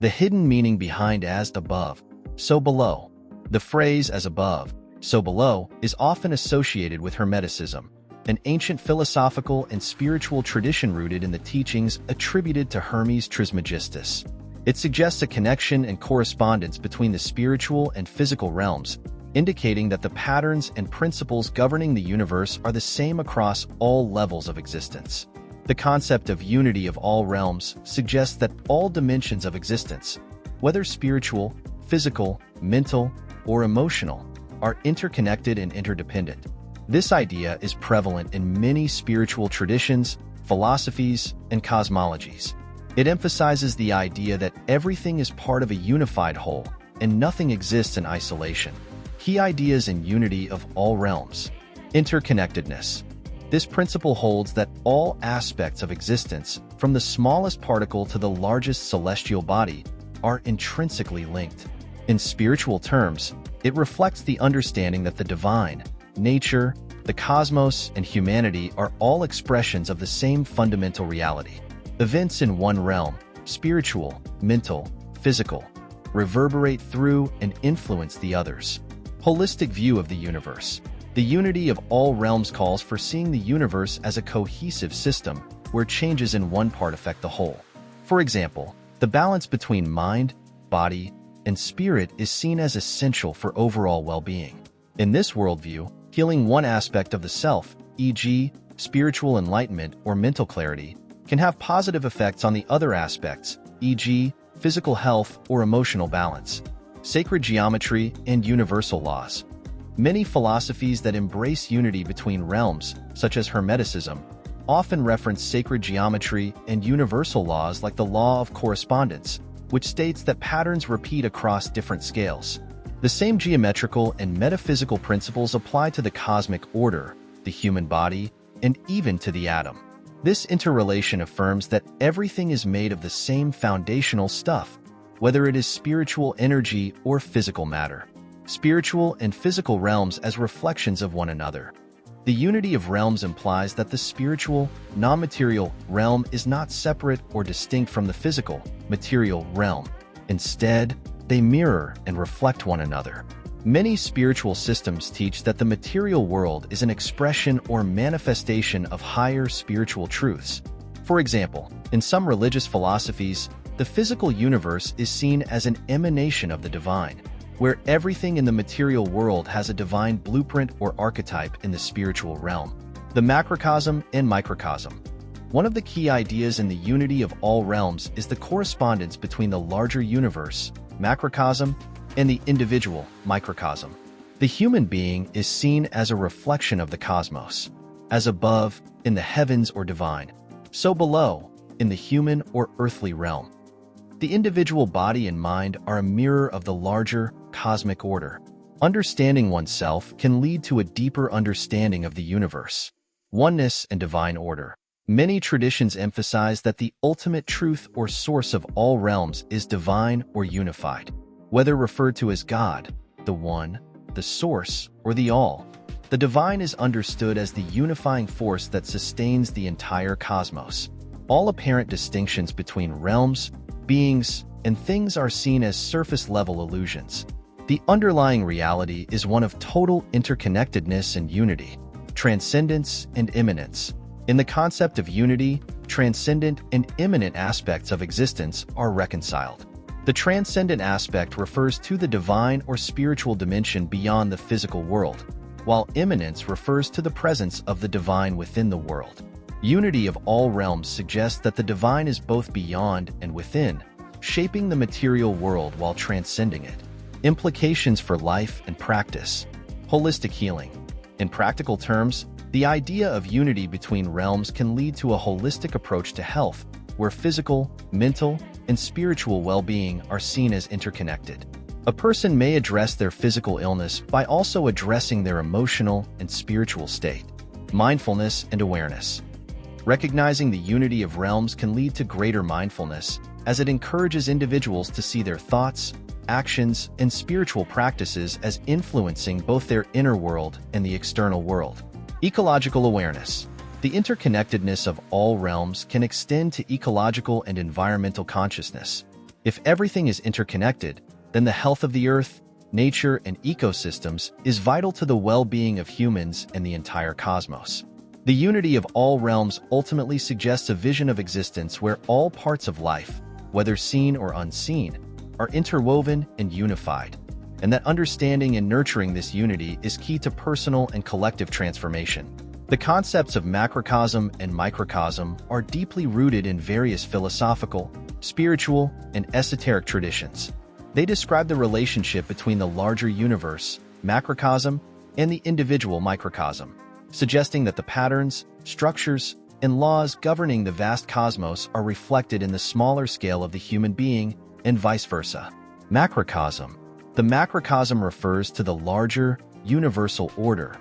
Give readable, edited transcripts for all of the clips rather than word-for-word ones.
The hidden meaning behind as above, so below. The phrase as above, so below is often associated with Hermeticism, an ancient philosophical and spiritual tradition rooted in the teachings attributed to Hermes Trismegistus. It suggests a connection and correspondence between the spiritual and physical realms, indicating that the patterns and principles governing the universe are the same across all levels of existence. The concept of unity of all realms suggests that all dimensions of existence, whether spiritual, physical, mental, or emotional, are interconnected and interdependent. This idea is prevalent in many spiritual traditions, philosophies, and cosmologies. It emphasizes the idea that everything is part of a unified whole, and nothing exists in isolation. Key ideas in unity of all realms. Interconnectedness. This principle holds that all aspects of existence, from the smallest particle to the largest celestial body, are intrinsically linked. In spiritual terms, it reflects the understanding that the divine, nature, the cosmos, and humanity are all expressions of the same fundamental reality. Events in one realm, spiritual, mental, physical, reverberate through and influence the others. Holistic view of the universe. The unity of all realms calls for seeing the universe as a cohesive system where changes in one part affect the whole. For example, the balance between mind, body, and spirit is seen as essential for overall well-being. In this worldview, healing one aspect of the self, e.g., spiritual enlightenment or mental clarity, can have positive effects on the other aspects, e.g., physical health or emotional balance. Sacred geometry and universal laws. Many philosophies that embrace unity between realms, such as Hermeticism, often reference sacred geometry and universal laws like the law of correspondence, which states that patterns repeat across different scales. The same geometrical and metaphysical principles apply to the cosmic order, the human body, and even to the atom. This interrelation affirms that everything is made of the same foundational stuff, whether it is spiritual energy or physical matter. Spiritual and physical realms as reflections of one another. The unity of realms implies that the spiritual, non-material realm is not separate or distinct from the physical, material realm. Instead, they mirror and reflect one another. Many spiritual systems teach that the material world is an expression or manifestation of higher spiritual truths. For example, in some religious philosophies, the physical universe is seen as an emanation of the divine, where everything in the material world has a divine blueprint or archetype in the spiritual realm. The Macrocosm and Microcosm. One of the key ideas in the unity of all realms is the correspondence between the larger universe, macrocosm, and the individual, microcosm. The human being is seen as a reflection of the cosmos, as above, in the heavens or divine, so below, in the human or earthly realm. The individual body and mind are a mirror of the larger, cosmic order. Understanding oneself can lead to a deeper understanding of the universe, oneness, and divine order. Many traditions emphasize that the ultimate truth or source of all realms is divine or unified, whether referred to as God, the One, the Source, or the All. The divine is understood as the unifying force that sustains the entire cosmos. All apparent distinctions between realms, beings, and things are seen as surface-level illusions. The underlying reality is one of total interconnectedness and unity, transcendence and immanence. In the concept of unity, transcendent and immanent aspects of existence are reconciled. The transcendent aspect refers to the divine or spiritual dimension beyond the physical world, while immanence refers to the presence of the divine within the world. Unity of all realms suggests that the divine is both beyond and within, shaping the material world while transcending it. Implications for life and practice. Holistic healing. In practical terms, the idea of unity between realms can lead to a holistic approach to health, where physical, mental, and spiritual well-being are seen as interconnected. A person may address their physical illness by also addressing their emotional and spiritual state. Mindfulness and awareness. Recognizing the unity of realms can lead to greater mindfulness, as it encourages individuals to see their thoughts, actions, and spiritual practices as influencing both their inner world and the external world. Ecological awareness. The interconnectedness of all realms can extend to ecological and environmental consciousness. If everything is interconnected, then the health of the earth, nature, and ecosystems is vital to the well-being of humans and the entire cosmos. The unity of all realms ultimately suggests a vision of existence where all parts of life, whether seen or unseen, are interwoven and unified, and that understanding and nurturing this unity is key to personal and collective transformation. The concepts of macrocosm and microcosm are deeply rooted in various philosophical, spiritual, and esoteric traditions. They describe the relationship between the larger universe, macrocosm, and the individual microcosm, suggesting that the patterns, structures, and laws governing the vast cosmos are reflected in the smaller scale of the human being, and vice versa. Macrocosm. The macrocosm refers to the larger, universal order,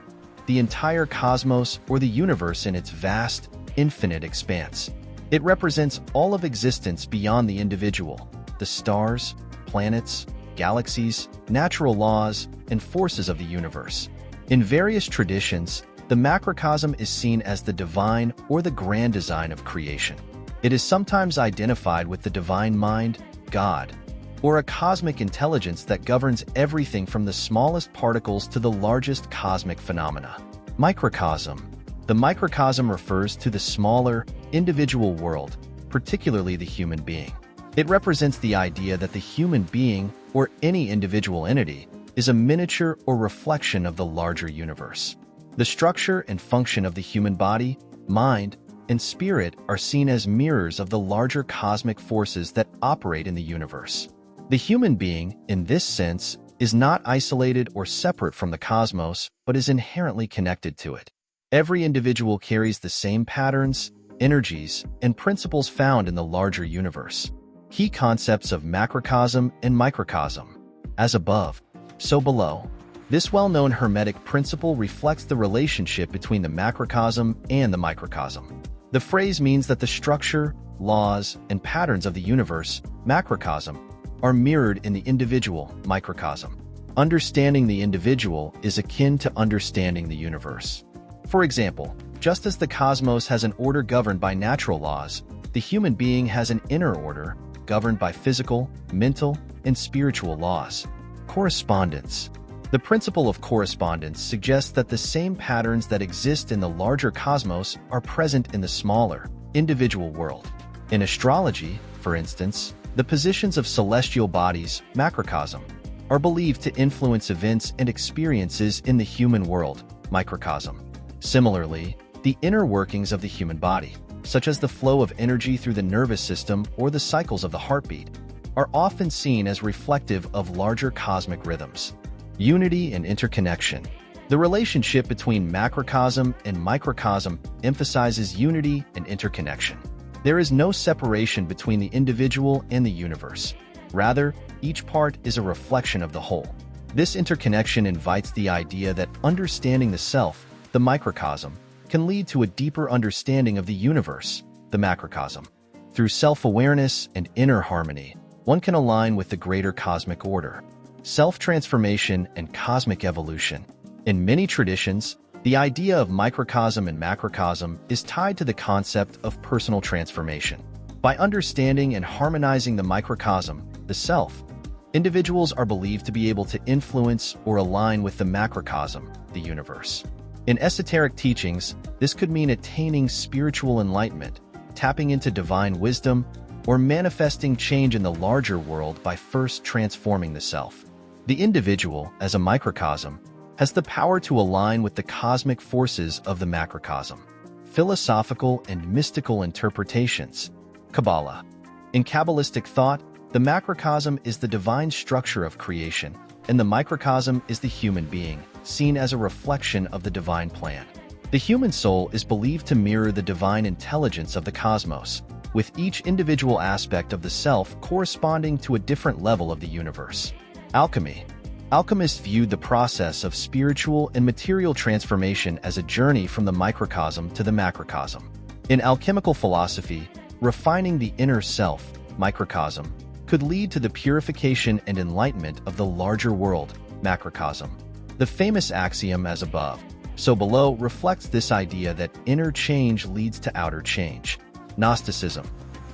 the entire cosmos or the universe in its vast, infinite expanse. It represents all of existence beyond the individual, the stars, planets, galaxies, natural laws, and forces of the universe. In various traditions, the macrocosm is seen as the divine or the grand design of creation. It is sometimes identified with the divine mind, God, or a cosmic intelligence that governs everything from the smallest particles to the largest cosmic phenomena. Microcosm. The microcosm refers to the smaller, individual world, particularly the human being. It represents the idea that the human being, or any individual entity, is a miniature or reflection of the larger universe. The structure and function of the human body, mind, and spirit are seen as mirrors of the larger cosmic forces that operate in the universe. The human being, in this sense, is not isolated or separate from the cosmos, but is inherently connected to it. Every individual carries the same patterns, energies, and principles found in the larger universe. Key concepts of macrocosm and microcosm. As above, so below. This well-known Hermetic principle reflects the relationship between the macrocosm and the microcosm. The phrase means that the structure, laws, and patterns of the universe, macrocosm, are mirrored in the individual, microcosm. Understanding the individual is akin to understanding the universe. For example, just as the cosmos has an order governed by natural laws, the human being has an inner order governed by physical, mental, and spiritual laws. Correspondence. The principle of correspondence suggests that the same patterns that exist in the larger cosmos are present in the smaller, individual world. In astrology, for instance, the positions of celestial bodies, macrocosm, are believed to influence events and experiences in the human world, microcosm. Similarly, the inner workings of the human body, such as the flow of energy through the nervous system or the cycles of the heartbeat, are often seen as reflective of larger cosmic rhythms. Unity and interconnection. The relationship between macrocosm and microcosm emphasizes unity and interconnection. There is no separation between the individual and the universe. Rather, each part is a reflection of the whole. This interconnection invites the idea that understanding the self, the microcosm, can lead to a deeper understanding of the universe, the macrocosm. Through self-awareness and inner harmony, one can align with the greater cosmic order. Self-transformation and cosmic evolution. In many traditions, the idea of microcosm and macrocosm is tied to the concept of personal transformation. By understanding and harmonizing the microcosm, the self, individuals are believed to be able to influence or align with the macrocosm, the universe. In esoteric teachings, this could mean attaining spiritual enlightenment, tapping into divine wisdom, or manifesting change in the larger world by first transforming the self. The individual, as a microcosm, has the power to align with the cosmic forces of the macrocosm. Philosophical and mystical interpretations. Kabbalah. In Kabbalistic thought, the macrocosm is the divine structure of creation, and the microcosm is the human being, seen as a reflection of the divine plan. The human soul is believed to mirror the divine intelligence of the cosmos, with each individual aspect of the self corresponding to a different level of the universe. Alchemy. Alchemists viewed the process of spiritual and material transformation as a journey from the microcosm to the macrocosm. In alchemical philosophy, refining the inner self, microcosm, could lead to the purification and enlightenment of the larger world, macrocosm. The famous axiom as above, so below reflects this idea that inner change leads to outer change. Gnosticism.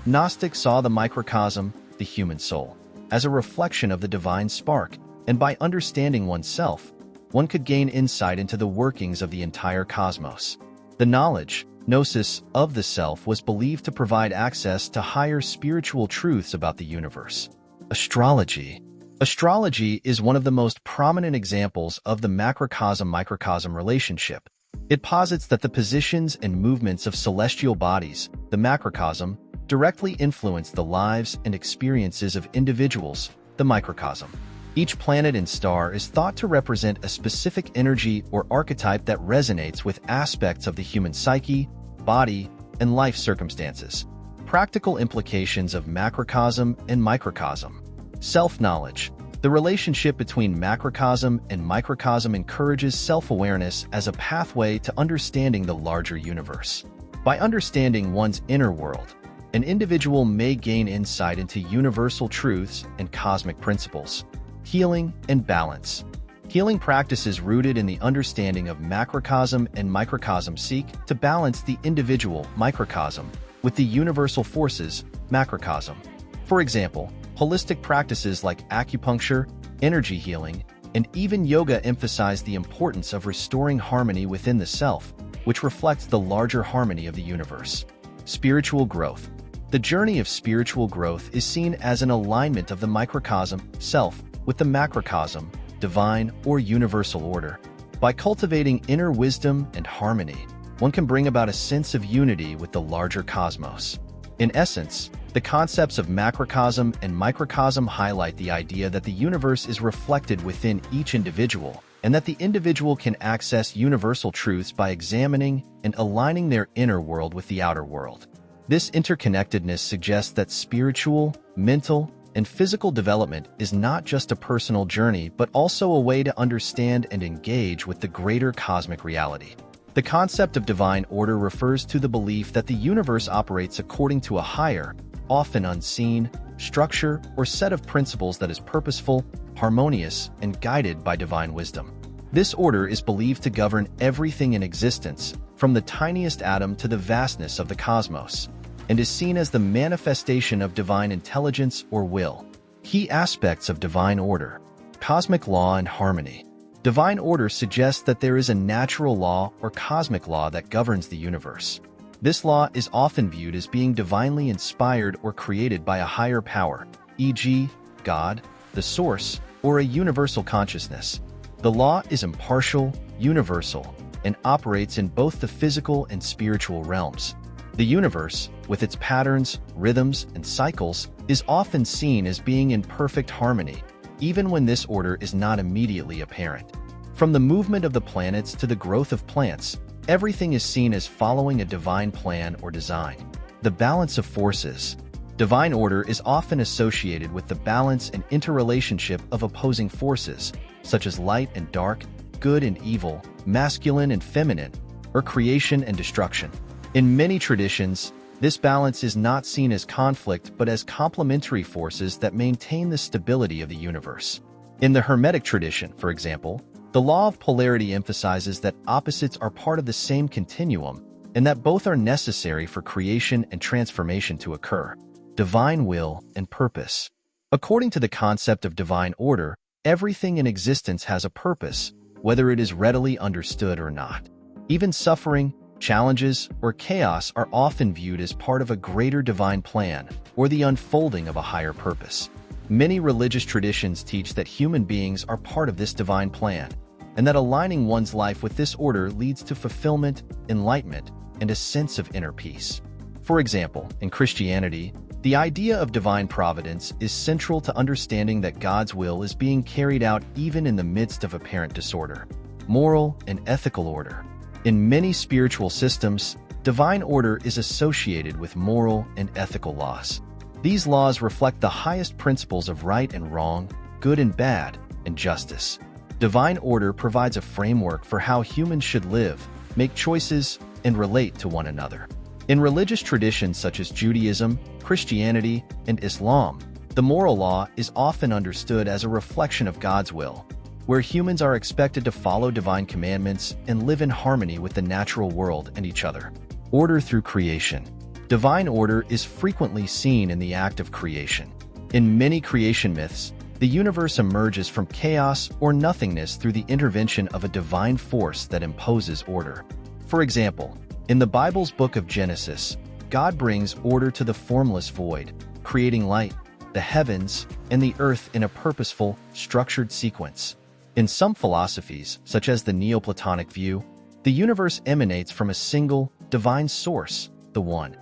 Gnostics saw the microcosm, the human soul as a reflection of the divine spark, and by understanding oneself, one could gain insight into the workings of the entire cosmos. The knowledge, gnosis, of the self was believed to provide access to higher spiritual truths about the universe. Astrology. Astrology is one of the most prominent examples of the macrocosm-microcosm relationship. It posits that the positions and movements of celestial bodies, the macrocosm, directly influence the lives and experiences of individuals, the microcosm. Each planet and star is thought to represent a specific energy or archetype that resonates with aspects of the human psyche, body, and life circumstances. Practical implications of macrocosm and microcosm. Self-knowledge. The relationship between macrocosm and microcosm encourages self-awareness as a pathway to understanding the larger universe. By understanding one's inner world, an individual may gain insight into universal truths and cosmic principles. Healing and balance. Healing practices rooted in the understanding of macrocosm and microcosm seek to balance the individual microcosm with the universal forces macrocosm. For example, holistic practices like acupuncture, energy healing, and even yoga emphasize the importance of restoring harmony within the self, which reflects the larger harmony of the universe. Spiritual growth. The journey of spiritual growth is seen as an alignment of the microcosm, self, with the macrocosm, divine or universal order. By cultivating inner wisdom and harmony, one can bring about a sense of unity with the larger cosmos. In essence, the concepts of macrocosm and microcosm highlight the idea that the universe is reflected within each individual, and that the individual can access universal truths by examining and aligning their inner world with the outer world. This interconnectedness suggests that spiritual, mental, and physical development is not just a personal journey, but also a way to understand and engage with the greater cosmic reality. The concept of divine order refers to the belief that the universe operates according to a higher, often unseen, structure or set of principles that is purposeful, harmonious, and guided by divine wisdom. This order is believed to govern everything in existence, from the tiniest atom to the vastness of the cosmos, and is seen as the manifestation of divine intelligence or will. Key aspects of divine order. Cosmic law and harmony. Divine order suggests that there is a natural law or cosmic law that governs the universe. This law is often viewed as being divinely inspired or created by a higher power, e.g., God, the source, or a universal consciousness. The law is impartial, universal, and operates in both the physical and spiritual realms. The universe, with its patterns, rhythms, and cycles, is often seen as being in perfect harmony, even when this order is not immediately apparent. From the movement of the planets to the growth of plants, everything is seen as following a divine plan or design. The balance of forces. Divine order is often associated with the balance and interrelationship of opposing forces, such as light and dark, good and evil, masculine and feminine, or creation and destruction. In many traditions, this balance is not seen as conflict but as complementary forces that maintain the stability of the universe. In the Hermetic tradition, for example, the law of polarity emphasizes that opposites are part of the same continuum and that both are necessary for creation and transformation to occur. Divine will and purpose. According to the concept of divine order, everything in existence has a purpose, whether it is readily understood or not. Even suffering, challenges, or chaos are often viewed as part of a greater divine plan or the unfolding of a higher purpose. Many religious traditions teach that human beings are part of this divine plan, and that aligning one's life with this order leads to fulfillment, enlightenment, and a sense of inner peace. For example, in Christianity, the idea of divine providence is central to understanding that God's will is being carried out even in the midst of apparent disorder. Moral and ethical order. In many spiritual systems, divine order is associated with moral and ethical laws. These laws reflect the highest principles of right and wrong, good and bad, and justice. Divine order provides a framework for how humans should live, make choices, and relate to one another. In religious traditions such as Judaism, Christianity, and Islam, the moral law is often understood as a reflection of God's will, where humans are expected to follow divine commandments and live in harmony with the natural world and each other. Order through creation. Divine order is frequently seen in the act of creation. In many creation myths, the universe emerges from chaos or nothingness through the intervention of a divine force that imposes order. For example, in the Bible's book of Genesis, God brings order to the formless void, creating light, the heavens, and the earth in a purposeful, structured sequence. In some philosophies, such as the Neoplatonic view, the universe emanates from a single, divine source, the One,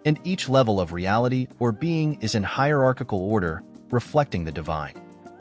and each level of reality or being is in hierarchical order, reflecting the divine.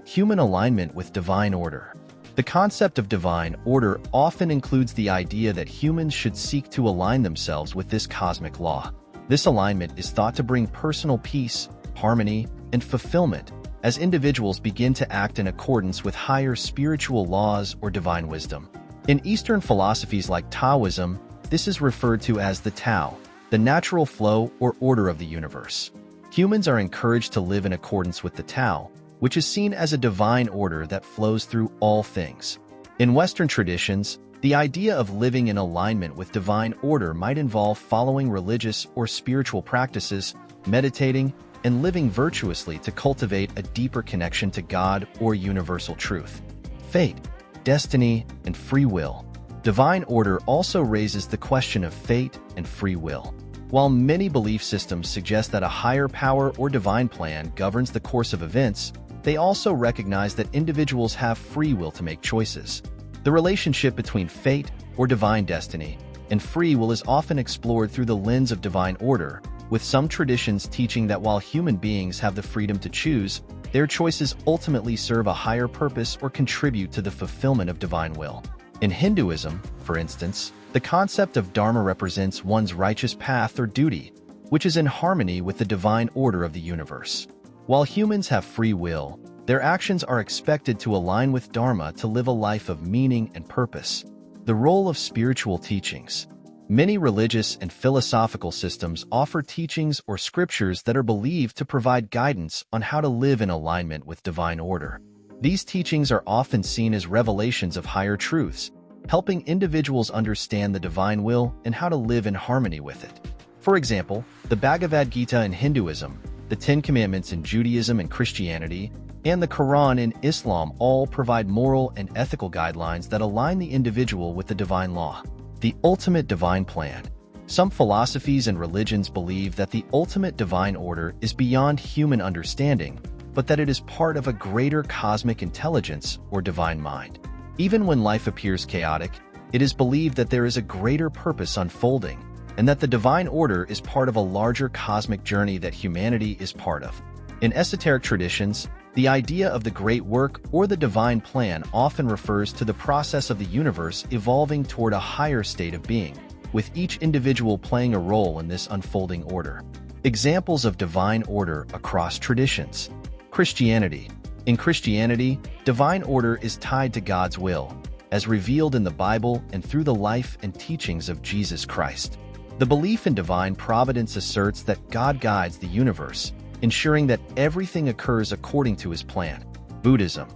Human alignment with divine order. The concept of divine order often includes the idea that humans should seek to align themselves with this cosmic law. This alignment is thought to bring personal peace, harmony, and fulfillment as individuals begin to act in accordance with higher spiritual laws or divine wisdom. In Eastern philosophies like Taoism, this is referred to as the Tao, the natural flow or order of the universe. Humans are encouraged to live in accordance with the Tao, which is seen as a divine order that flows through all things. In Western traditions, the idea of living in alignment with divine order might involve following religious or spiritual practices, meditating, and living virtuously to cultivate a deeper connection to God or universal truth. Fate, destiny, and free will. Divine order also raises the question of fate and free will. While many belief systems suggest that a higher power or divine plan governs the course of events, they also recognize that individuals have free will to make choices. The relationship between fate, or divine destiny, and free will is often explored through the lens of divine order, with some traditions teaching that while human beings have the freedom to choose, their choices ultimately serve a higher purpose or contribute to the fulfillment of divine will. In Hinduism, for instance, the concept of dharma represents one's righteous path or duty, which is in harmony with the divine order of the universe. While humans have free will, their actions are expected to align with dharma to live a life of meaning and purpose. The role of spiritual teachings. Many religious and philosophical systems offer teachings or scriptures that are believed to provide guidance on how to live in alignment with divine order. These teachings are often seen as revelations of higher truths, helping individuals understand the divine will and how to live in harmony with it. For example, the Bhagavad Gita in Hinduism, the Ten Commandments in Judaism and Christianity, and the Quran in Islam all provide moral and ethical guidelines that align the individual with the divine law. The ultimate divine plan. Some philosophies and religions believe that the ultimate divine order is beyond human understanding, but that it is part of a greater cosmic intelligence or divine mind. Even when life appears chaotic, it is believed that there is a greater purpose unfolding, and that the divine order is part of a larger cosmic journey that humanity is part of. In esoteric traditions, the idea of the great work or the divine plan often refers to the process of the universe evolving toward a higher state of being, with each individual playing a role in this unfolding order. Examples of divine order across traditions. Christianity. In Christianity, divine order is tied to God's will, as revealed in the Bible and through the life and teachings of Jesus Christ. The belief in divine providence asserts that God guides the universe, ensuring that everything occurs according to his plan. Buddhism.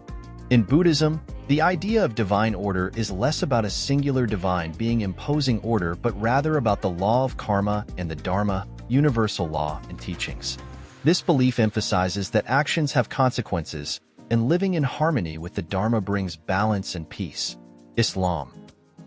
In Buddhism, the idea of divine order is less about a singular divine being imposing order, but rather about the law of karma and the dharma, universal law and teachings. This belief emphasizes that actions have consequences, and living in harmony with the dharma brings balance and peace. Islam.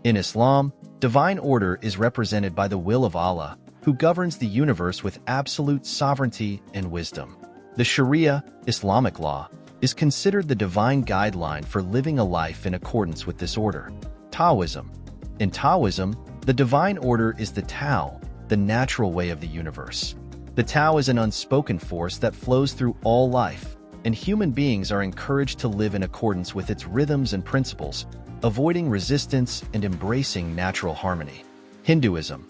In Islam, divine order is represented by the will of Allah, who governs the universe with absolute sovereignty and wisdom. The Sharia, Islamic law, is considered the divine guideline for living a life in accordance with this order. Taoism. In Taoism, the divine order is the Tao, the natural way of the universe. The Tao is an unspoken force that flows through all life, and human beings are encouraged to live in accordance with its rhythms and principles, avoiding resistance and embracing natural harmony. Hinduism.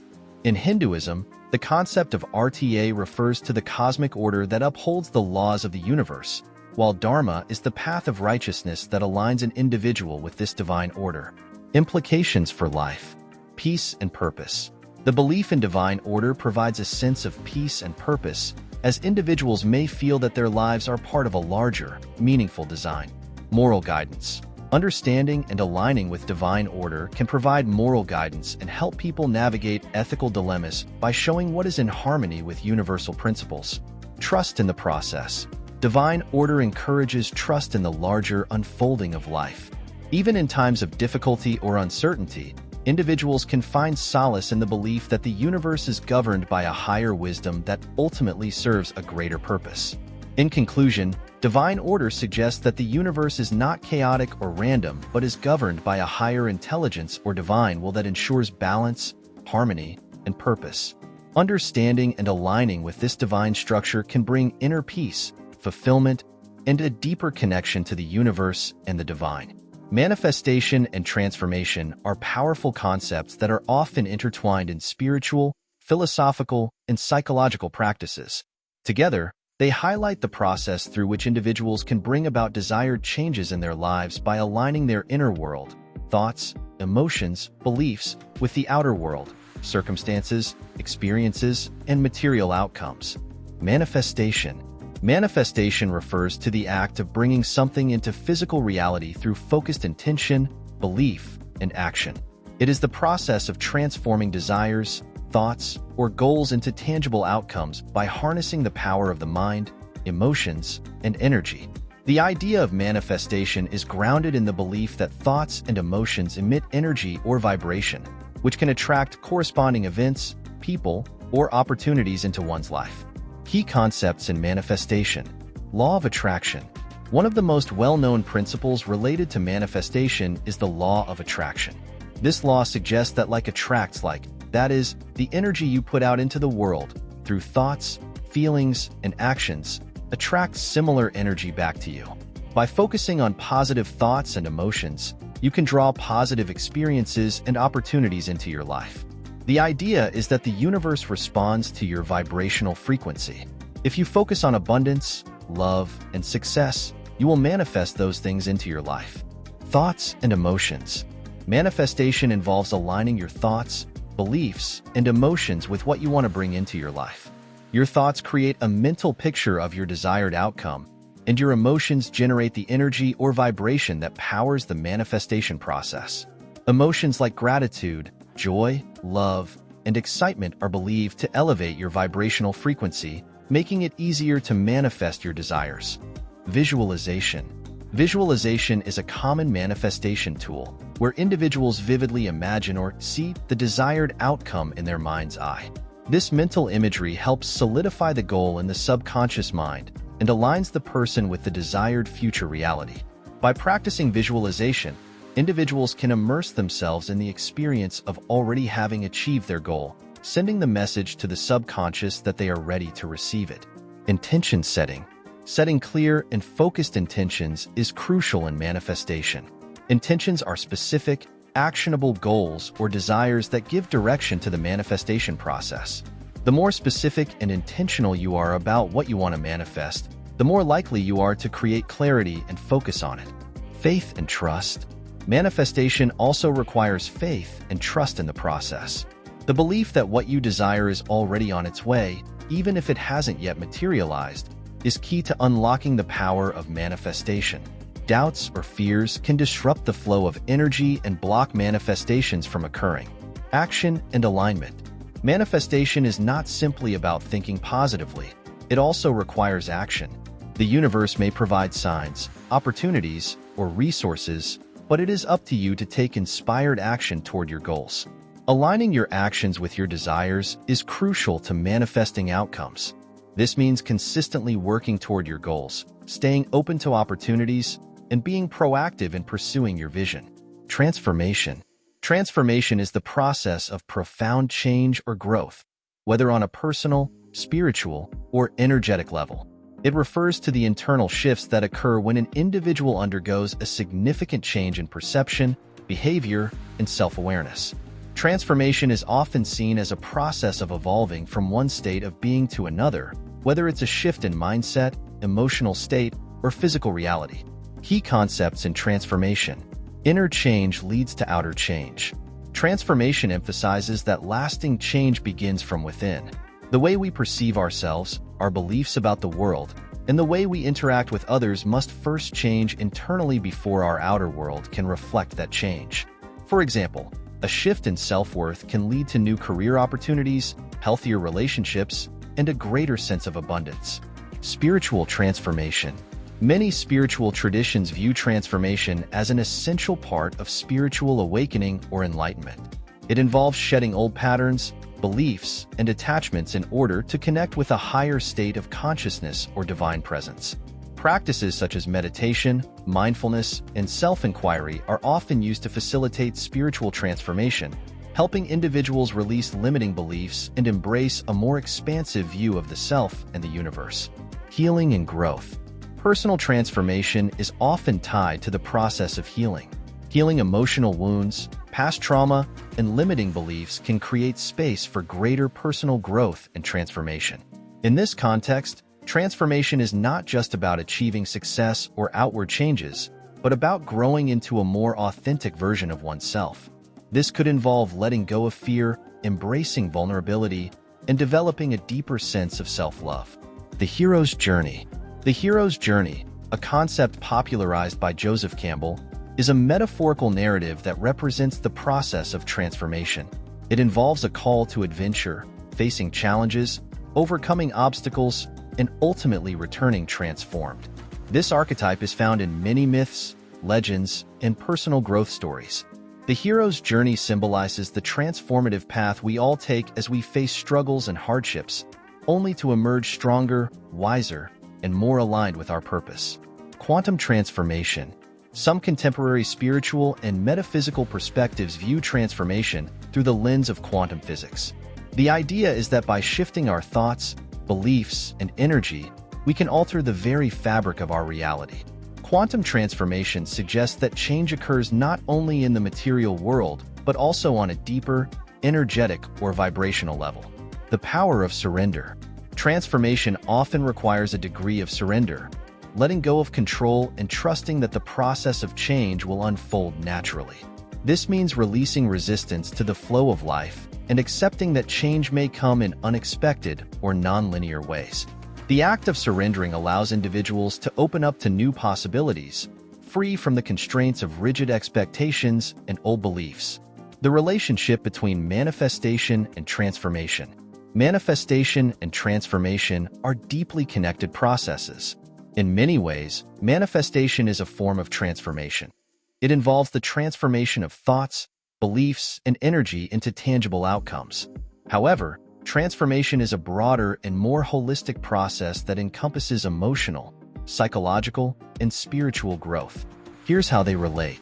In Hinduism, the concept of RTA refers to the cosmic order that upholds the laws of the universe, while Dharma is the path of righteousness that aligns an individual with this divine order. Implications for life. Peace and purpose. The belief in divine order provides a sense of peace and purpose, as individuals may feel that their lives are part of a larger, meaningful design. Moral guidance. Understanding and aligning with divine order can provide moral guidance and help people navigate ethical dilemmas by showing what is in harmony with universal principles. Trust in the process. Divine order encourages trust in the larger unfolding of life. Even in times of difficulty or uncertainty, individuals can find solace in the belief that the universe is governed by a higher wisdom that ultimately serves a greater purpose. In conclusion, divine order suggests that the universe is not chaotic or random, but is governed by a higher intelligence or divine will that ensures balance, harmony, and purpose. Understanding and aligning with this divine structure can bring inner peace, fulfillment, and a deeper connection to the universe and the divine. Manifestation and transformation are powerful concepts that are often intertwined in spiritual, philosophical, and psychological practices. Together, they highlight the process through which individuals can bring about desired changes in their lives by aligning their inner world, thoughts, emotions, beliefs, with the outer world, circumstances, experiences, and material outcomes. Manifestation. Manifestation refers to the act of bringing something into physical reality through focused intention, belief, and action. It is the process of transforming desires, thoughts, or goals into tangible outcomes by harnessing the power of the mind, emotions, and energy. The idea of manifestation is grounded in the belief that thoughts and emotions emit energy or vibration, which can attract corresponding events, people, or opportunities into one's life. Key concepts in manifestation. Law of attraction. One of the most well-known principles related to manifestation is the law of attraction. This law suggests that like attracts like, that is, the energy you put out into the world, through thoughts, feelings, and actions, attracts similar energy back to you. By focusing on positive thoughts and emotions, you can draw positive experiences and opportunities into your life. The idea is that the universe responds to your vibrational frequency. If you focus on abundance, love, and success, you will manifest those things into your life. Thoughts and emotions. Manifestation involves aligning your thoughts, beliefs, and emotions with what you want to bring into your life. Your thoughts create a mental picture of your desired outcome, and your emotions generate the energy or vibration that powers the manifestation process. Emotions like gratitude, joy, love, and excitement are believed to elevate your vibrational frequency, making it easier to manifest your desires. Visualization. Visualization is a common manifestation tool where individuals vividly imagine or see the desired outcome in their mind's eye. This mental imagery helps solidify the goal in the subconscious mind and aligns the person with the desired future reality. By practicing visualization, individuals can immerse themselves in the experience of already having achieved their goal, sending the message to the subconscious that they are ready to receive it. Intention setting. Setting clear and focused intentions is crucial in manifestation. Intentions are specific, actionable goals or desires that give direction to the manifestation process. The more specific and intentional you are about what you want to manifest, the more likely you are to create clarity and focus on it. Faith and trust. Manifestation also requires faith and trust in the process. The belief that what you desire is already on its way, even if it hasn't yet materialized, is key to unlocking the power of manifestation. Doubts or fears can disrupt the flow of energy and block manifestations from occurring. Action and alignment. Manifestation is not simply about thinking positively. It also requires action. The universe may provide signs, opportunities, or resources, but it is up to you to take inspired action toward your goals. Aligning your actions with your desires is crucial to manifesting outcomes. This means consistently working toward your goals, staying open to opportunities, and being proactive in pursuing your vision. Transformation. Transformation is the process of profound change or growth, whether on a personal, spiritual, or energetic level. It refers to the internal shifts that occur when an individual undergoes a significant change in perception, behavior, and self-awareness. Transformation is often seen as a process of evolving from one state of being to another, whether it's a shift in mindset, emotional state, or physical reality. Key concepts in transformation. Inner change leads to outer change. Transformation emphasizes that lasting change begins from within. The way we perceive ourselves, our beliefs about the world, and the way we interact with others must first change internally before our outer world can reflect that change. For example, a shift in self-worth can lead to new career opportunities, healthier relationships, and a greater sense of abundance. Spiritual transformation. Many spiritual traditions view transformation as an essential part of spiritual awakening or enlightenment. It involves shedding old patterns, beliefs, and attachments in order to connect with a higher state of consciousness or divine presence. Practices such as meditation, mindfulness, and self-inquiry are often used to facilitate spiritual transformation, helping individuals release limiting beliefs and embrace a more expansive view of the self and the universe. Healing and growth. Personal transformation is often tied to the process of healing. Healing emotional wounds, past trauma, and limiting beliefs can create space for greater personal growth and transformation. In this context, transformation is not just about achieving success or outward changes, but about growing into a more authentic version of oneself. This could involve letting go of fear, embracing vulnerability, and developing a deeper sense of self-love. The hero's journey. The hero's journey, a concept popularized by Joseph Campbell, is a metaphorical narrative that represents the process of transformation. It involves a call to adventure, facing challenges, overcoming obstacles, and ultimately returning transformed. This archetype is found in many myths, legends, and personal growth stories. The hero's journey symbolizes the transformative path we all take as we face struggles and hardships, only to emerge stronger, wiser, and more aligned with our purpose. Quantum transformation. Some contemporary spiritual and metaphysical perspectives view transformation through the lens of quantum physics. The idea is that by shifting our thoughts, beliefs, and energy, we can alter the very fabric of our reality. Quantum transformation suggests that change occurs not only in the material world, but also on a deeper, energetic, or vibrational level. The power of surrender. Transformation often requires a degree of surrender, letting go of control and trusting that the process of change will unfold naturally. This means releasing resistance to the flow of life and accepting that change may come in unexpected or non-linear ways. The act of surrendering allows individuals to open up to new possibilities, free from the constraints of rigid expectations and old beliefs. The relationship between manifestation and transformation. Manifestation and transformation are deeply connected processes. In many ways, manifestation is a form of transformation. It involves the transformation of thoughts, beliefs, and energy into tangible outcomes. However, transformation is a broader and more holistic process that encompasses emotional, psychological, and spiritual growth. Here's how they relate.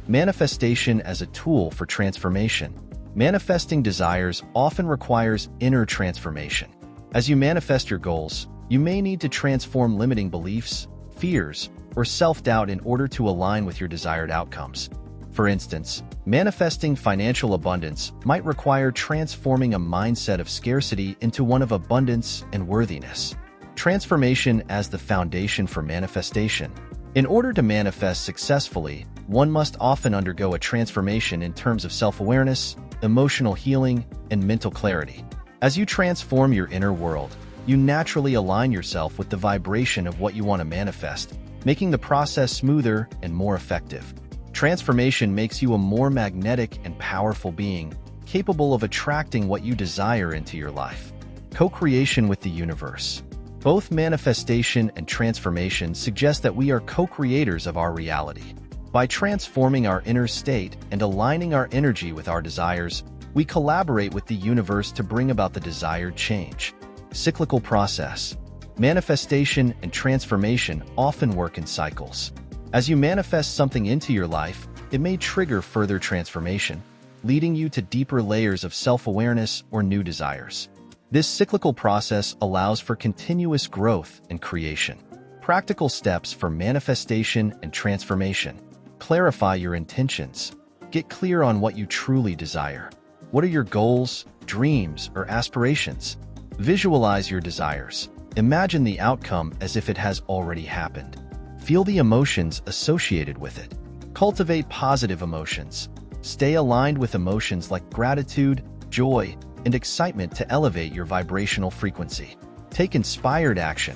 Manifestation as a tool for transformation. Manifesting desires often requires inner transformation. As you manifest your goals, you may need to transform limiting beliefs, fears, or self-doubt in order to align with your desired outcomes. For instance, manifesting financial abundance might require transforming a mindset of scarcity into one of abundance and worthiness. Transformation as the foundation for manifestation. In order to manifest successfully, one must often undergo a transformation in terms of self-awareness, emotional healing, and mental clarity. As you transform your inner world, you naturally align yourself with the vibration of what you want to manifest, making the process smoother and more effective. Transformation makes you a more magnetic and powerful being, capable of attracting what you desire into your life. Co-creation with the universe. Both manifestation and transformation suggest that we are co-creators of our reality. By transforming our inner state and aligning our energy with our desires, we collaborate with the universe to bring about the desired change. Cyclical process. Manifestation and transformation often work in cycles. As you manifest something into your life, it may trigger further transformation, leading you to deeper layers of self-awareness or new desires. This cyclical process allows for continuous growth and creation. Practical steps for manifestation and transformation. Clarify your intentions. Get clear on what you truly desire. What are your goals, dreams, or aspirations? Visualize your desires. Imagine the outcome as if it has already happened. Feel the emotions associated with it. Cultivate positive emotions. Stay aligned with emotions like gratitude, joy, and excitement to elevate your vibrational frequency. Take inspired action.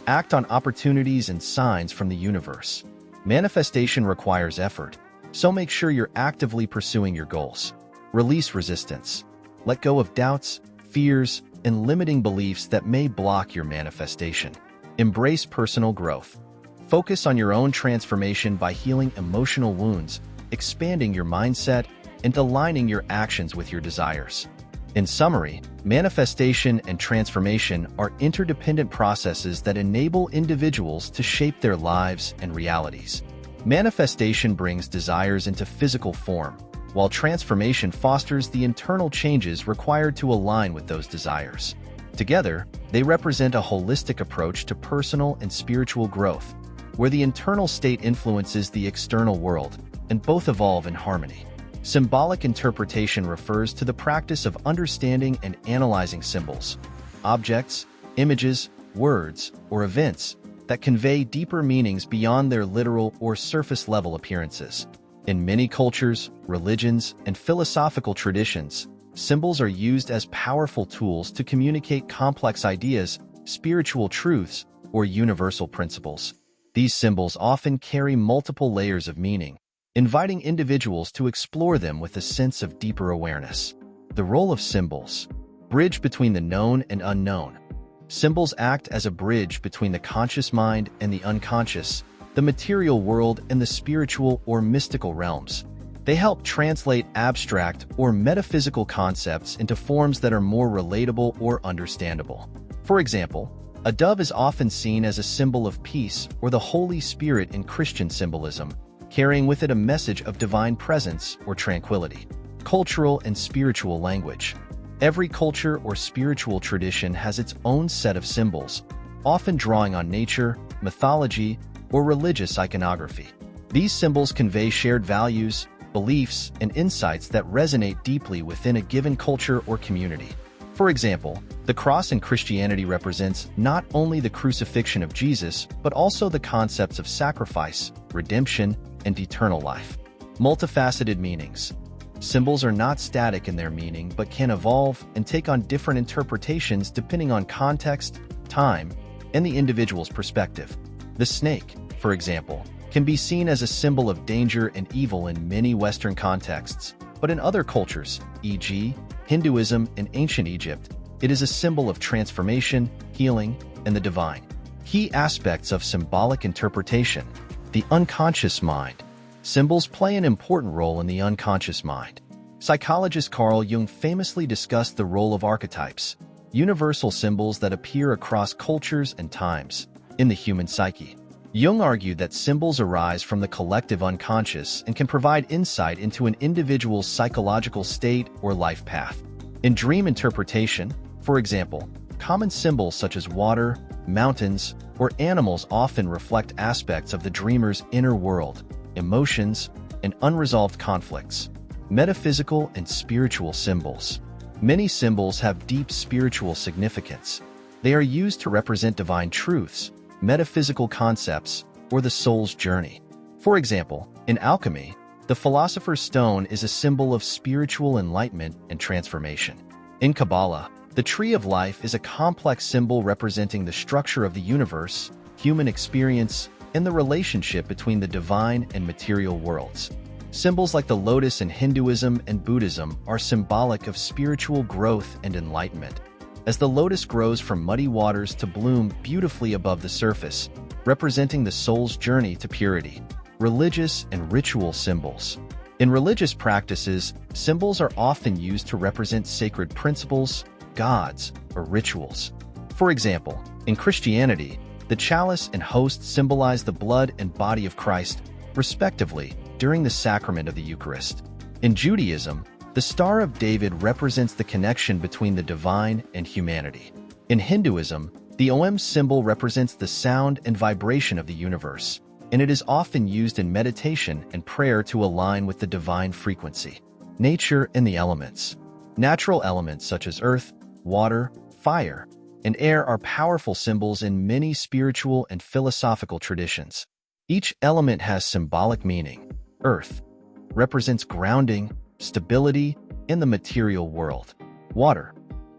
Act on opportunities and signs from the universe. Manifestation requires effort, so make sure you're actively pursuing your goals. Release resistance. Let go of doubts, fears, and limiting beliefs that may block your manifestation. Embrace personal growth. Focus on your own transformation by healing emotional wounds, expanding your mindset, and aligning your actions with your desires. In summary, manifestation and transformation are interdependent processes that enable individuals to shape their lives and realities. Manifestation brings desires into physical form, while transformation fosters the internal changes required to align with those desires. Together, they represent a holistic approach to personal and spiritual growth, where the internal state influences the external world, and both evolve in harmony. Symbolic interpretation refers to the practice of understanding and analyzing symbols, objects, images, words, or events that convey deeper meanings beyond their literal or surface-level appearances. In many cultures, religions, and philosophical traditions, symbols are used as powerful tools to communicate complex ideas, spiritual truths, or universal principles. These symbols often carry multiple layers of meaning, inviting individuals to explore them with a sense of deeper awareness. The role of symbols: bridge between the known and unknown. Symbols act as a bridge between the conscious mind and the unconscious, the material world and the spiritual or mystical realms. They help translate abstract or metaphysical concepts into forms that are more relatable or understandable. For example, a dove is often seen as a symbol of peace or the Holy Spirit in Christian symbolism, carrying with it a message of divine presence or tranquility. Cultural and spiritual language. Every culture or spiritual tradition has its own set of symbols, often drawing on nature, mythology, or religious iconography. These symbols convey shared values, beliefs, and insights that resonate deeply within a given culture or community. For example, the cross in Christianity represents not only the crucifixion of Jesus, but also the concepts of sacrifice, redemption, and eternal life. Multifaceted meanings. Symbols are not static in their meaning but can evolve and take on different interpretations depending on context, time, and the individual's perspective. The snake, for example, can be seen as a symbol of danger and evil in many Western contexts, but in other cultures, e.g., Hinduism and ancient Egypt, it is a symbol of transformation, healing, and the divine. Key aspects of symbolic interpretation. The unconscious mind. Symbols play an important role in the unconscious mind. Psychologist Carl Jung famously discussed the role of archetypes, universal symbols that appear across cultures and times, in the human psyche. Jung argued that symbols arise from the collective unconscious and can provide insight into an individual's psychological state or life path. In dream interpretation, for example, common symbols such as water, mountains, or animals often reflect aspects of the dreamer's inner world, emotions, and unresolved conflicts. Metaphysical and spiritual symbols. Many symbols have deep spiritual significance. They are used to represent divine truths, metaphysical concepts, or the soul's journey. For example, in alchemy, the philosopher's stone is a symbol of spiritual enlightenment and transformation. In Kabbalah, the tree of life is a complex symbol representing the structure of the universe, human experience, and the relationship between the divine and material worlds. Symbols like the lotus in Hinduism and Buddhism are symbolic of spiritual growth and enlightenment, as the lotus grows from muddy waters to bloom beautifully above the surface, representing the soul's journey to purity. Religious and ritual symbols. In religious practices, symbols are often used to represent sacred principles, gods, or rituals. For example, in Christianity, the chalice and host symbolize the blood and body of Christ, respectively, during the sacrament of the Eucharist. In Judaism, the Star of David represents the connection between the divine and humanity. In Hinduism, the Om symbol represents the sound and vibration of the universe, and it is often used in meditation and prayer to align with the divine frequency. Nature and the elements. Natural elements such as earth, water, fire, and air are powerful symbols in many spiritual and philosophical traditions. Each element has symbolic meaning. Earth represents grounding, stability in the material world. Water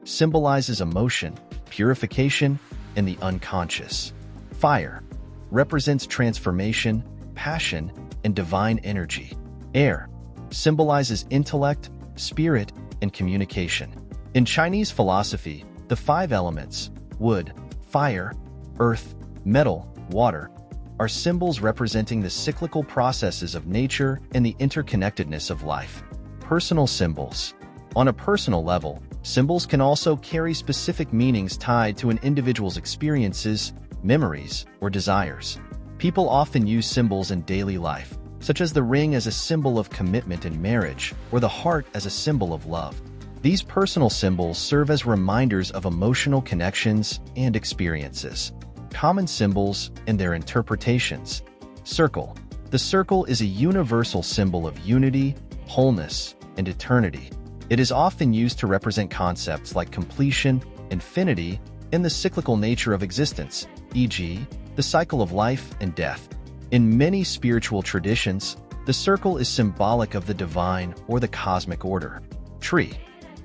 symbolizes emotion, purification, and the unconscious. Fire represents transformation, passion, and divine energy. Air symbolizes intellect, spirit, and communication. In Chinese philosophy, the five elements, wood, fire, earth, Metal, water, are symbols representing the cyclical processes of nature and the interconnectedness of life. Personal symbols. On a personal level, symbols can also carry specific meanings tied to an individual's experiences, memories, or desires. People often use symbols in daily life, such as the ring as a symbol of commitment in marriage, or the heart as a symbol of love. These personal symbols serve as reminders of emotional connections and experiences. Common symbols and their interpretations. Circle. The circle is a universal symbol of unity, wholeness, and eternity. It is often used to represent concepts like completion, infinity, and the cyclical nature of existence, e.g., the cycle of life and death. In many spiritual traditions, the circle is symbolic of the divine or the cosmic order. Tree.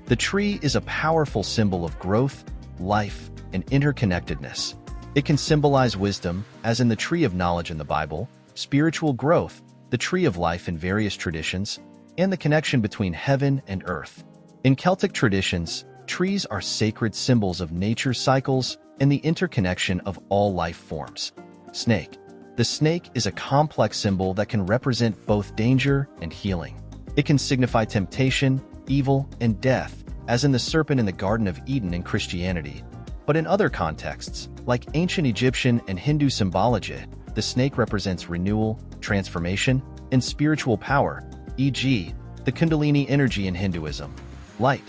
The tree is a powerful symbol of growth, life, and interconnectedness. It can symbolize wisdom, as in the tree of knowledge in the Bible, spiritual growth, the tree of life in various traditions, and the connection between heaven and earth. In Celtic traditions, trees are sacred symbols of nature's cycles and the interconnection of all life forms. Snake. The snake is a complex symbol that can represent both danger and healing. It can signify temptation, evil, and death, as in the serpent in the Garden of Eden in Christianity. But in other contexts, like ancient Egyptian and Hindu symbology, the snake represents renewal, transformation, and spiritual power, e.g., the Kundalini energy in Hinduism. Light.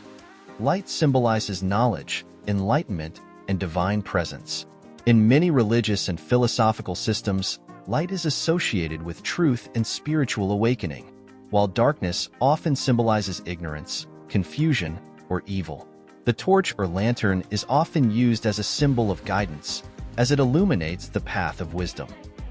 Light symbolizes knowledge, enlightenment, and divine presence. In many religious and philosophical systems, light is associated with truth and spiritual awakening, while darkness often symbolizes ignorance, confusion, or evil. The torch or lantern is often used as a symbol of guidance, as it illuminates the path of wisdom.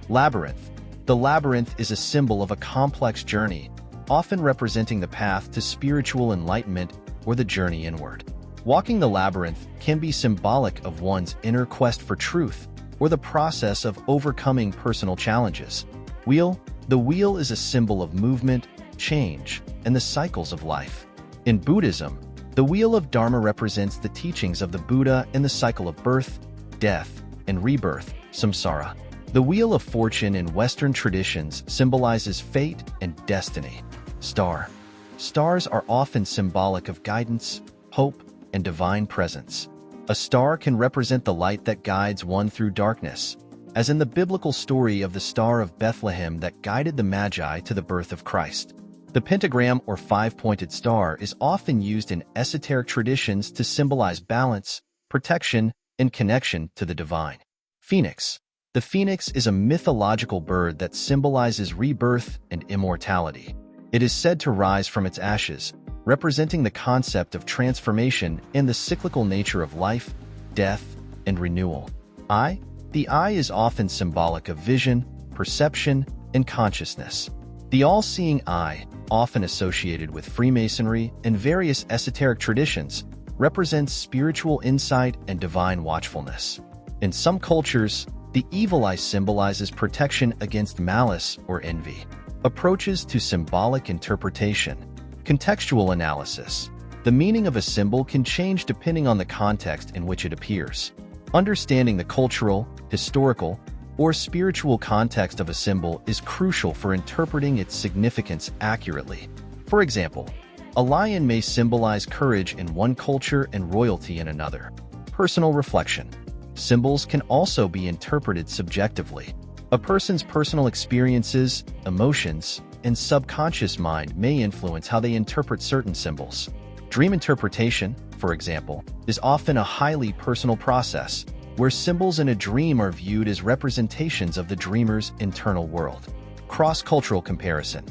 Labyrinth. The labyrinth is a symbol of a complex journey, often representing the path to spiritual enlightenment or the journey inward. Walking the labyrinth can be symbolic of one's inner quest for truth or the process of overcoming personal challenges. Wheel. The wheel is a symbol of movement, change, and the cycles of life. In Buddhism, the wheel of Dharma represents the teachings of the Buddha and the cycle of birth, death, and rebirth, samsara. The wheel of fortune in Western traditions symbolizes fate and destiny. Star. Stars are often symbolic of guidance, hope, and divine presence. A star can represent the light that guides one through darkness, as in the biblical story of the Star of Bethlehem that guided the Magi to the birth of Christ. The pentagram or five-pointed star is often used in esoteric traditions to symbolize balance, protection, and connection to the divine. Phoenix. The phoenix is a mythological bird that symbolizes rebirth and immortality. It is said to rise from its ashes, representing the concept of transformation and the cyclical nature of life, death, and renewal. Eye. The eye is often symbolic of vision, perception, and consciousness. The all-seeing eye, often associated with Freemasonry and various esoteric traditions, represents spiritual insight and divine watchfulness. In some cultures, the evil eye symbolizes protection against malice or envy. Approaches to symbolic interpretation. Contextual analysis. The meaning of a symbol can change depending on the context in which it appears. Understanding the cultural, historical, or spiritual context of a symbol is crucial for interpreting its significance accurately. For example, a lion may symbolize courage in one culture and royalty in another. Personal reflection. Symbols can also be interpreted subjectively. A person's personal experiences, emotions, and subconscious mind may influence how they interpret certain symbols. Dream interpretation, for example, is often a highly personal process, where symbols in a dream are viewed as representations of the dreamer's internal world. Cross-cultural comparison.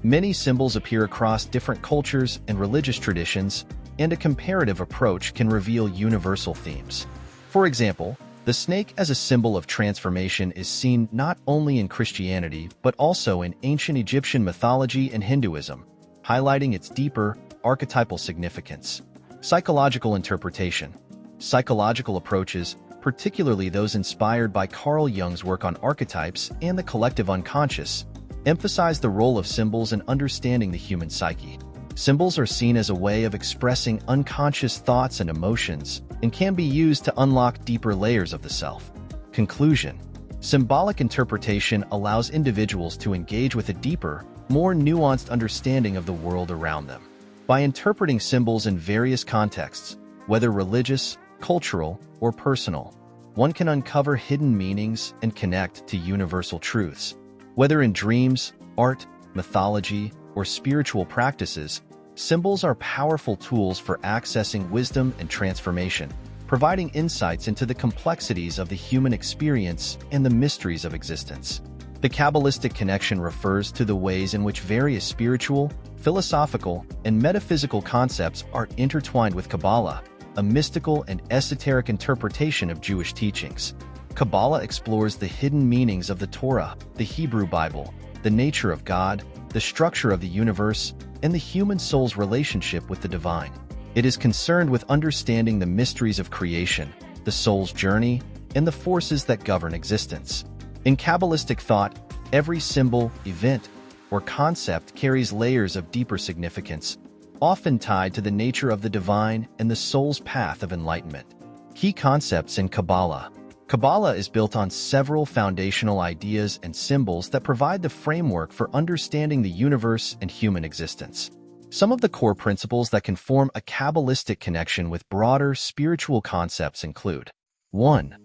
Many symbols appear across different cultures and religious traditions, and a comparative approach can reveal universal themes. For example, the snake as a symbol of transformation is seen not only in Christianity but also in ancient Egyptian mythology and Hinduism, highlighting its deeper, archetypal significance. Psychological interpretation. Psychological approaches, particularly those inspired by Carl Jung's work on archetypes and the collective unconscious, emphasize the role of symbols in understanding the human psyche. Symbols are seen as a way of expressing unconscious thoughts and emotions and can be used to unlock deeper layers of the self. Conclusion. Symbolic interpretation allows individuals to engage with a deeper, more nuanced understanding of the world around them. By interpreting symbols in various contexts, whether religious, cultural, or personal, one can uncover hidden meanings and connect to universal truths. Whether in dreams, art, mythology, or spiritual practices, symbols are powerful tools for accessing wisdom and transformation, providing insights into the complexities of the human experience and the mysteries of existence. The Kabbalistic connection refers to the ways in which various spiritual, philosophical, and metaphysical concepts are intertwined with Kabbalah, a mystical and esoteric interpretation of Jewish teachings. Kabbalah explores the hidden meanings of the Torah, the Hebrew Bible, the nature of God, the structure of the universe, and the human soul's relationship with the divine. It is concerned with understanding the mysteries of creation, the soul's journey, and the forces that govern existence. In Kabbalistic thought, every symbol, event, or concept carries layers of deeper significance, often tied to the nature of the divine and the soul's path of enlightenment. Key concepts in Kabbalah. Kabbalah is built on several foundational ideas and symbols that provide the framework for understanding the universe and human existence. Some of the core principles that can form a Kabbalistic connection with broader spiritual concepts include: 1.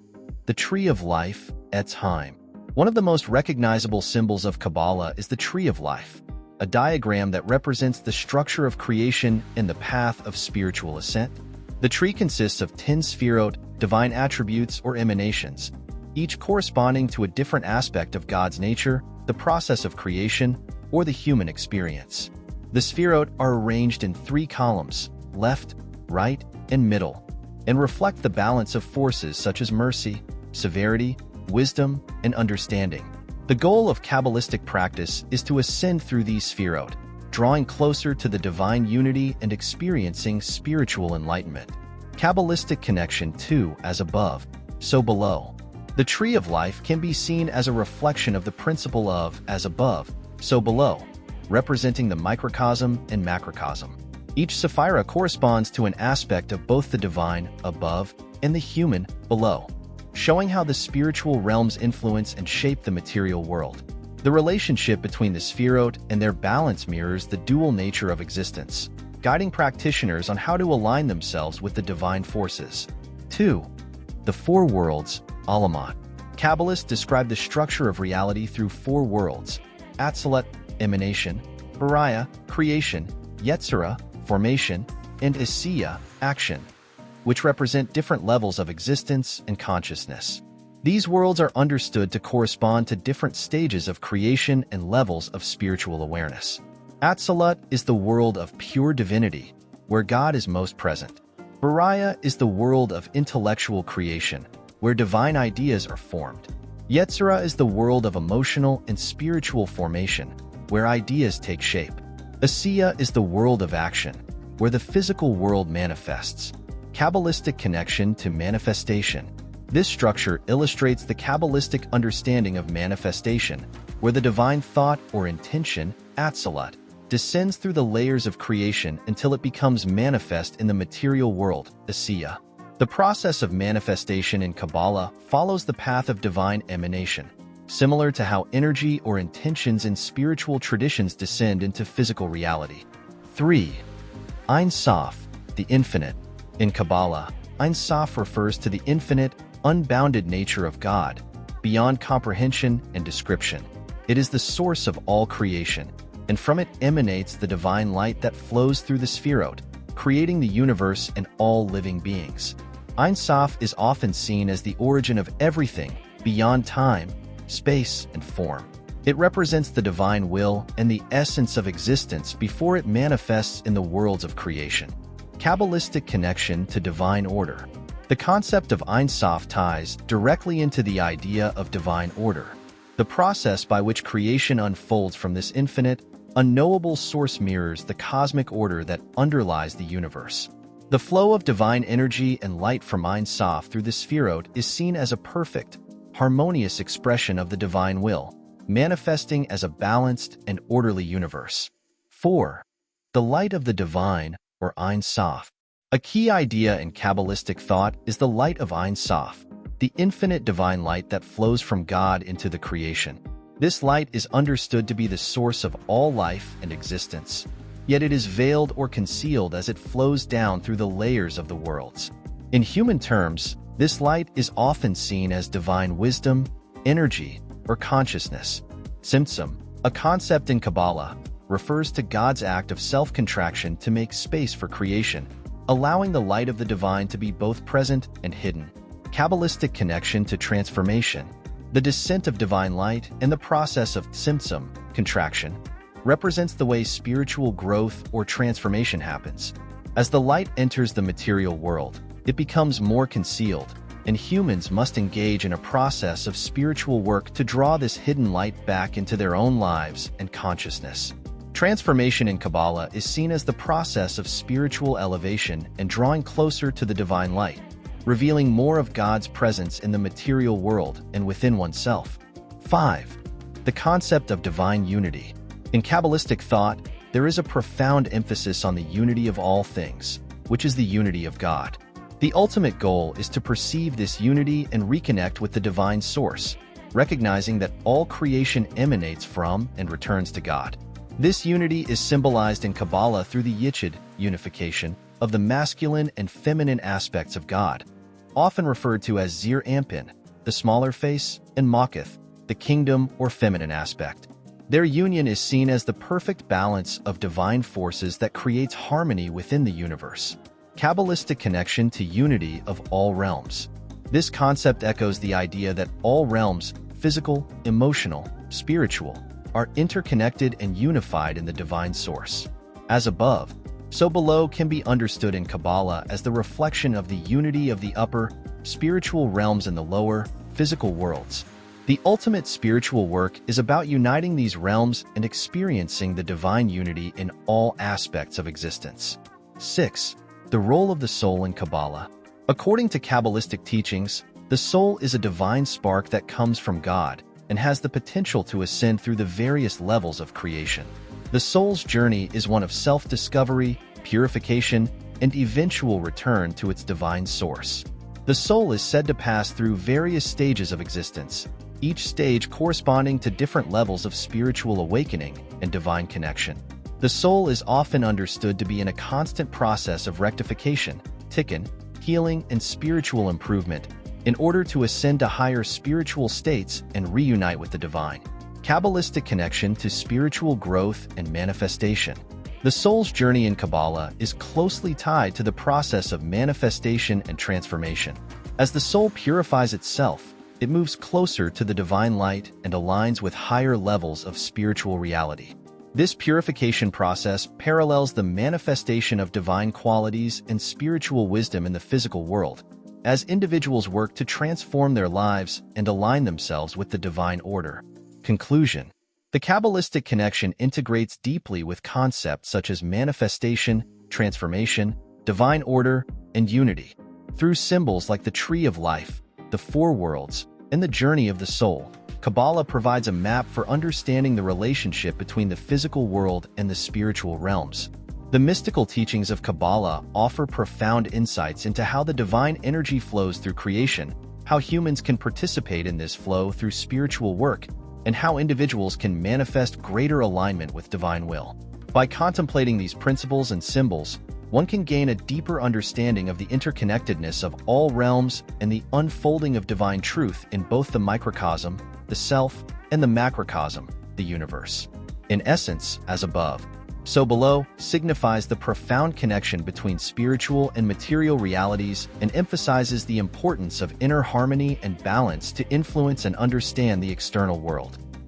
The Tree of Life, Etz Chaim. One of the most recognizable symbols of Kabbalah is the Tree of Life, a diagram that represents the structure of creation and the path of spiritual ascent. The tree consists of 10 sefirot, divine attributes or emanations, each corresponding to a different aspect of God's nature, the process of creation, or the human experience. The sefirot are arranged in 3 columns, left, right, and middle, and reflect the balance of forces such as mercy, severity, wisdom, and understanding. The goal of Kabbalistic practice is to ascend through these sefirot, drawing closer to the divine unity and experiencing spiritual enlightenment. Kabbalistic connection to as above, so below. The Tree of Life can be seen as a reflection of the principle of as above, so below, representing the microcosm and macrocosm. Each sephira corresponds to an aspect of both the divine, above, and the human, below, showing how the spiritual realms influence and shape the material world. The relationship between the sefirot and their balance mirrors the dual nature of existence, guiding practitioners on how to align themselves with the divine forces. 2. The 4 worlds, Alamot. Kabbalists describe the structure of reality through 4 worlds: Atzilut, emanation; Bariah, creation; Yetzirah, formation; and Asiya, action, which represent different levels of existence and consciousness. These worlds are understood to correspond to different stages of creation and levels of spiritual awareness. Atzilut is the world of pure divinity, where God is most present. Bariah is the world of intellectual creation, where divine ideas are formed. Yetzirah is the world of emotional and spiritual formation, where ideas take shape. Asiya is the world of action, where the physical world manifests. Kabbalistic connection to manifestation. This structure illustrates the Kabbalistic understanding of manifestation, where the divine thought or intention, Atzilut, descends through the layers of creation until it becomes manifest in the material world, Asiya. The process of manifestation in Kabbalah follows the path of divine emanation, similar to how energy or intentions in spiritual traditions descend into physical reality. 3. Ein Sof, the infinite. In Kabbalah, Ein Sof refers to the infinite, unbounded nature of God, beyond comprehension and description. It is the source of all creation, and from it emanates the divine light that flows through the sefirot, creating the universe and all living beings. Ein Sof is often seen as the origin of everything, beyond time, space, and form. It represents the divine will and the essence of existence before it manifests in the worlds of creation. Kabbalistic connection to divine order. The concept of Ein Sof ties directly into the idea of divine order, the process by which creation unfolds from this infinite, unknowable source mirrors the cosmic order that underlies the universe. The flow of divine energy and light from Ein Sof through the sefirot is seen as a perfect, harmonious expression of the divine will, manifesting as a balanced and orderly universe. 4. The light of the divine, or Ein Sof. A key idea in Kabbalistic thought is the light of Ein Sof, the infinite divine light that flows from God into the creation. This light is understood to be the source of all life and existence, yet it is veiled or concealed as it flows down through the layers of the worlds. In human terms, this light is often seen as divine wisdom, energy, or consciousness. Tzimtzum, a concept in Kabbalah, refers to God's act of self-contraction to make space for creation, allowing the light of the divine to be both present and hidden. Kabbalistic connection to transformation. The descent of divine light and the process of tzimtzum, contraction, represents the way spiritual growth or transformation happens. As the light enters the material world, it becomes more concealed, and humans must engage in a process of spiritual work to draw this hidden light back into their own lives and consciousness. Transformation in Kabbalah is seen as the process of spiritual elevation and drawing closer to the divine light, revealing more of God's presence in the material world and within oneself. 5. The concept of divine unity. In Kabbalistic thought, there is a profound emphasis on the unity of all things, which is the unity of God. The ultimate goal is to perceive this unity and reconnect with the divine source, recognizing that all creation emanates from and returns to God. This unity is symbolized in Kabbalah through the Yichud, unification, of the masculine and feminine aspects of God, often referred to as Zir Anpin, the smaller face, and Maketh, the kingdom or feminine aspect. Their union is seen as the perfect balance of divine forces that creates harmony within the universe. Kabbalistic connection to unity of all realms. This concept echoes the idea that all realms, physical, emotional, spiritual, are interconnected and unified in the divine source. As above, so below can be understood in Kabbalah as the reflection of the unity of the upper, spiritual realms and the lower, physical worlds. The ultimate spiritual work is about uniting these realms and experiencing the divine unity in all aspects of existence. 6. The role of the soul in Kabbalah. According to Kabbalistic teachings, the soul is a divine spark that comes from God and has the potential to ascend through the various levels of creation. The soul's journey is one of self-discovery, purification, and eventual return to its divine source. The soul is said to pass through various stages of existence, each stage corresponding to different levels of spiritual awakening and divine connection. The soul is often understood to be in a constant process of rectification, tikkun, healing, and spiritual improvement in order to ascend to higher spiritual states and reunite with the divine. Kabbalistic connection to spiritual growth and manifestation. The soul's journey in Kabbalah is closely tied to the process of manifestation and transformation. As the soul purifies itself, it moves closer to the divine light and aligns with higher levels of spiritual reality. This purification process parallels the manifestation of divine qualities and spiritual wisdom in the physical world, as individuals work to transform their lives and align themselves with the divine order. Conclusion. The Kabbalistic connection integrates deeply with concepts such as manifestation, transformation, divine order, and unity. Through symbols like the tree of life, the four worlds, and the journey of the soul, Kabbalah provides a map for understanding the relationship between the physical world and the spiritual realms. The mystical teachings of Kabbalah offer profound insights into how the divine energy flows through creation, how humans can participate in this flow through spiritual work, and how individuals can manifest greater alignment with divine will. By contemplating these principles and symbols, one can gain a deeper understanding of the interconnectedness of all realms and the unfolding of divine truth in both the microcosm, the self, and the macrocosm, the universe. In essence, as above, so below signifies the profound connection between spiritual and material realities and emphasizes the importance of inner harmony and balance to influence and understand the external world.